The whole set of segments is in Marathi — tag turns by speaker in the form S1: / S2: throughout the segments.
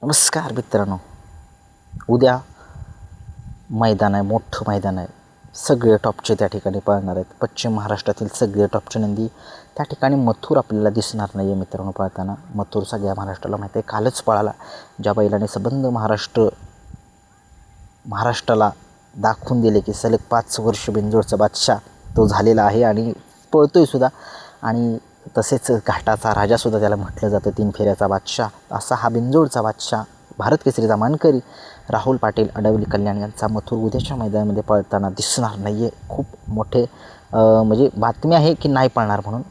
S1: नमस्कार मित्रांनो. उद्या मैदान आहे, मोठं मैदान आहे. सगळे टॉपचे त्या ठिकाणी पळणार आहेत. पश्चिम महाराष्ट्रातील सगळे टॉपचे नंदी त्या ठिकाणी. मथुर आपल्याला दिसणार नाही आहे मित्रांनो पळताना. मथुर सगळ्या महाराष्ट्राला माहिती आहे, कालच पळाला. ज्या बैलाने संबंध महाराष्ट्राला दाखवून दिले की सलग 5 वर्ष बिनजोडचा बादशाह तो झालेला आहे आणि पळतोय सुद्धा. आणि तसेच घाटाचा राजासुद्धा त्याला म्हटलं जातं, 3 फेऱ्याचा बादशाह असा हा बिनजोडचा बादशाह, भारत केसरीचा मानकरी राहुल पाटील अडवली कल्याण यांचा मथुर उद्याच्या मैदानामध्ये पळताना दिसणार नाही आहे. खूप मोठे म्हणजे बातमी आहे की नाही पळणार म्हणून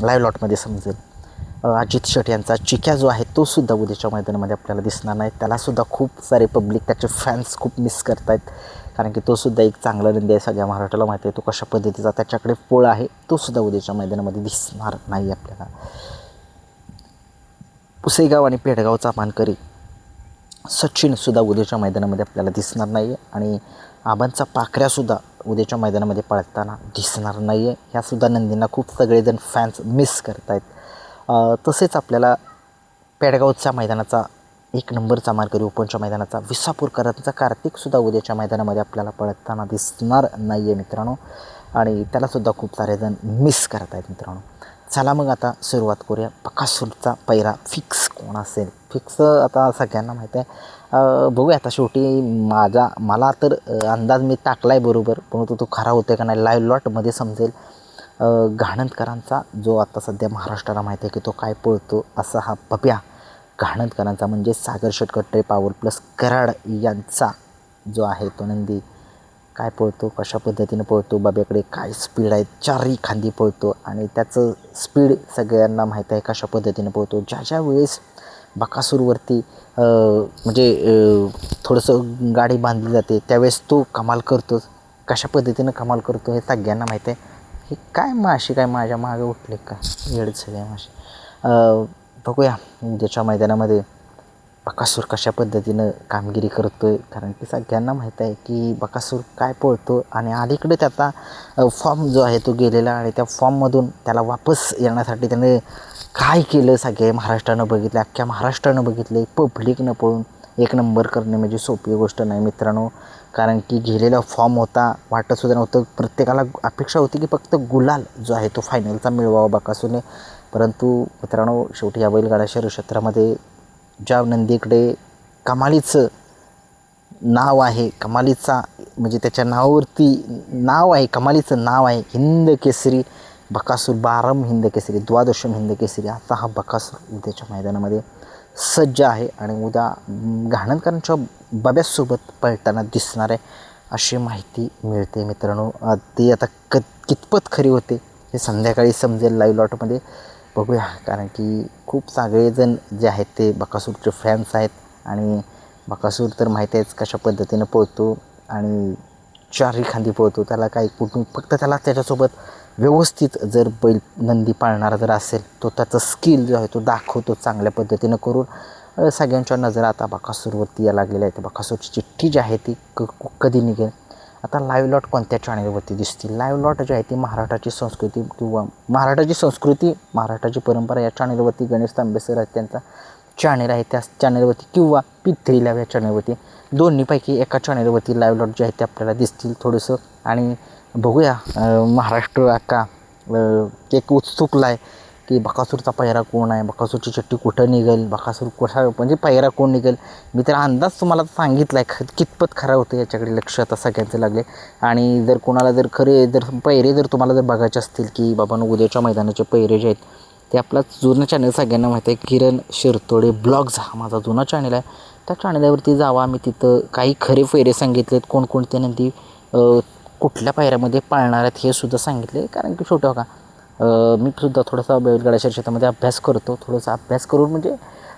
S1: लाईव्ह लॉटमध्ये समजेल. अजित शेट यांचा चिक्या जो आहे तो सुद्धा उद्याच्या मैदानामध्ये आपल्याला दिसणार नाही. त्यालासुद्धा खूप सारे पब्लिक, त्याचे फॅन्स खूप मिस करत आहेत, कारण की तो सुद्धा एक चांगला नंदी आहे. सगळ्या महाराष्ट्राला माहिती आहे तो कशा पद्धतीचा त्याच्याकडे पोळ आहे. तो सुद्धा उद्याच्या मैदानामध्ये दिसणार नाही आपल्याला. पुसेगाव आणि पेडगावचा मानकरी सचिनसुद्धा उद्याच्या मैदानामध्ये आपल्याला दिसणार नाही आहे. आणि आबांचा पाखऱ्यासुद्धा उद्याच्या मैदानामध्ये पळताना दिसणार नाही आहे. ह्यासुद्धा नंदींना खूप सगळेजण फॅन्स मिस करत आहेत. तसेच आपल्याला पेडगावच्या मैदानाचा 1 नंबरचा मानकरी, ओपनच्या मैदानाचा विसापूरकरांचा कार्तिकसुद्धा उद्याच्या मैदानामध्ये आपल्याला पळताना दिसणार नाही आहे मित्रांनो. आणि त्यालासुद्धा खूप सारेजण मिस करत आहेत मित्रांनो. चला मग आता सुरुवात करूया. बकासूरचा पैरा फिक्स कोण असेल? फिक्स आता सगळ्यांना माहीत आहे. बघूया आता शेवटी. मला तर अंदाज मी टाकला आहे बरोबर, परंतु तो खरा होतो का नाही लाईव्ह लॉटमध्ये समजेल. घाणंदकरांचा जो आता सध्या महाराष्ट्राला माहिती आहे की तो काय पळतो, असा हा पप्या घाणंदकरांचा म्हणजे सागर शेटकट्टे पॉवर प्लस कराड यांचा जो आहे तो नंदी काय पळतो, कशा पद्धतीनं पळतो, बाब्याकडे काय स्पीड आहे, 4ही खांदी पळतो. आणि त्याचं स्पीड सगळ्यांना माहीत आहे कशा पद्धतीनं पळतो. ज्या वेळेस बकासूरवरती म्हणजे थोडंसं गाडी बांधली जाते त्यावेळेस तो कमाल करतोच. कशा पद्धतीनं कमाल करतो हे सगळ्यांना माहीत आहे. हे काय माशी काय माझ्या मागे उठले का वेळच सगळ्या माशी. बघूया उद्याच्या मैदानामध्ये बकासूर कशा पद्धतीनं कामगिरी करतो आहे, कारण की सगळ्यांना माहीत आहे की बकासूर काय पळतो. आणि अलीकडे त्याचा फॉर्म जो आहे तो गेलेला, आणि त्या फॉर्ममधून त्याला वापस येण्यासाठी त्याने काय केलं सगळे महाराष्ट्रानं बघितलं, अख्ख्या महाराष्ट्रानं बघितले. पब्लिकनं पळून 1 नंबर करणे म्हणजे सोपी गोष्ट नाही मित्रांनो. कारण की गेलेला फॉर्म होता, वाटतसुद्धा नव्हतं. प्रत्येकाला अपेक्षा होती की फक्त गुलाल जो आहे तो फायनलचा मिळवावा बकासूरने. परंतु मित्रांनो शेवटी या बैलगाडा शहर क्षेत्रामध्ये ज्या नंदीकडे कमालीचं नाव आहे, कमालीचा म्हणजे त्याच्या नावावरती नाव आहे, कमालीचं नाव आहे हिंद केसरी बकासूर, 12 हिंद केसरी, 12 हिंद केसरी असा हा बकासूर उद्याच्या मैदानामध्ये सज्ज आहे. आणि उद्या घाणंदकरांच्या बाब्यासोबत पळताना दिसणार आहे अशी माहिती मिळते मित्रांनो. ती आता कितपत खरी होते हे संध्याकाळी समजेल लाईव्ह लॉटमध्ये. बघूया, कारण की खूप सगळेजण जे आहेत ते बकासूरचे फॅन्स आहेत. आणि बकासूर तर माहिती आहेच कशा पद्धतीनं पळतो आणि 4ही खांदी पळतो. त्याला काही कुठून फक्त त्याला त्याच्यासोबत व्यवस्थित जर बैल नंदी पाळणारा जर असेल तो त्याचं स्किल जो आहे तो दाखवतो चांगल्या पद्धतीनं करून. सगळ्यांच्या नजरा आता बकासूरवरती या लागलेल्या आहेत. बकासूरची चिठ्ठी जी आहे ती कधी निघेल. आता लाईव्ह लॉट कोणत्या चॅनलवरती दिसतील? लाईव्ह लॉट जी आहे ती महाराष्ट्राची संस्कृती किंवा महाराष्ट्राची परंपरा या चॅनलवरती गणेश तांबे सर आहेत त्यांचा चॅनल आहे, त्या चॅनलवरती किंवा P3 लाईव्ह या चॅनलवरती, दोन्हीपैकी एका चॅनलवरती लाईव्ह लॉट जे आहे ते आपल्याला दिसतील थोडंसं. आणि बघूया महाराष्ट्र अख्खा एक उत्सुकला आहे की बकासूरचा पैरा कोण आहे, बकासूरची चिठ्ठी कुठं निघेल, बकासूर कशा म्हणजे पैरा कोण निघेल. मी तर अंदाज तुम्हाला सांगितला आहे, कितपत खरा होतं याच्याकडे लक्ष आता सगळ्यांचं लागले. आणि जर कोणाला जर पैरे जर तुम्हाला जर बघायचे असतील की बाबांनो उद्याच्या मैदानाचे पैरे जे आहेत ते आपला जुना चॅनल सगळ्यांना माहीत आहे, किरण शिरतोडे ब्लॉग्स हा माझा जुना चॅनल आहे. त्या चॅनलवरती जावा. मी तिथं काही खरे पैरे सांगितलेत, कोणकोणते नंदी कुठल्या पायऱ्यामध्ये पाळणार आहेत हे सुद्धा सांगितले. कारण की छोटं का मी सुद्धा थोडासा बैलगाडा शर्यतीमध्ये अभ्यास करतो. थोडासा अभ्यास करून म्हणजे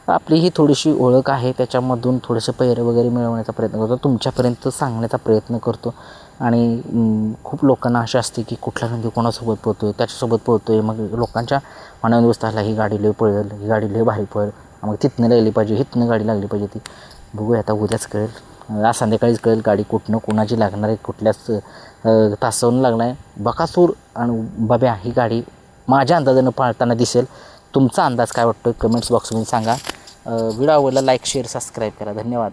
S1: आपली ही थोडीशी ओळख आहे, त्याच्यामधून थोडेसे पैरे वगैरे मिळवण्याचा प्रयत्न करतो, तुमच्यापर्यंत सांगण्याचा प्रयत्न करतो. आणि खूप लोकांना अशा असते की कुठल्या नंदी कोणासोबत पोहतो आहे, त्याच्यासोबत पोहतो आहे. मग लोकांच्या मनात बसताला ही गाडी लय पळेल, ही गाडी लय भारी पळेल, मग तिथनं लागली पाहिजे, हिथनं गाडी लागली पाहिजे. ती बघूया आता उद्याच कळेल, आज संध्याकाळीच कळेल गाडी कुठनं कोणाची लागणार आहे, कुठल्याच तासावरून लागणार आहे. बकासूर आणि बाब्या ही गाडी माझ्या अंदाजानं पाळताना दिसेल. तुमचा अंदाज काय वाटतो कमेंट्स बॉक्समध्ये सांगा. व्हिडिओ आवडला लाईक शेअर सबस्क्राईब करा. धन्यवाद.